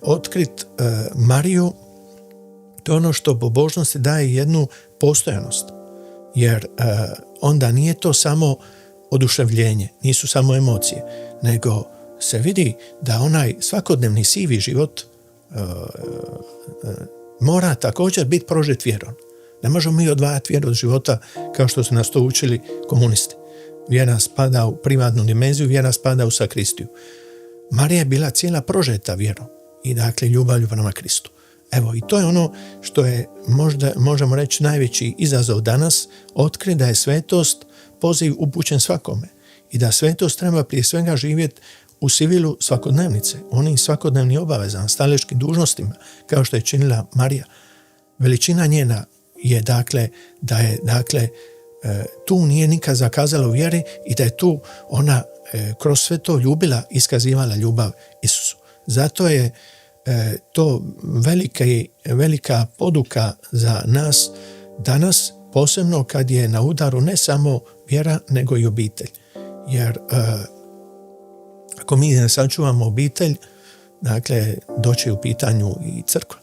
Otkrit Mariju, to je ono što pobožnosti daje jednu postojanost, jer onda nije to samo oduševljenje, nisu samo emocije, nego se vidi da onaj svakodnevni sivi život mora također biti prožet vjerom. Ne možemo mi odvajati vjeru od života kao što su nas to učili komunisti. Vjera spada u privatnu dimenziju, vjera spada u sakristiju. Marija je bila cijela prožeta vjerom i dakle ljubavlju prema Kristu. Evo, i to je ono što je možda, možemo reći, najveći izazov danas, otkriti da je svetost poziv upućen svakome i da svetost treba prije svega živjeti u sivilu svakodnevnice, onim svakodnevnim obavezama, staleškim dužnostima, kao što je činila Marija. Veličina njena je dakle, da je dakle tu nije nikad zakazala u vjeri i da je tu ona kroz sve to ljubila, iskazivala ljubav Isusu. Zato je to velika poduka za nas danas, posebno kad je na udaru ne samo vjera, nego i obitelj. Jer ako mi ne sačuvamo obitelj, dakle, doći u pitanju i crkva.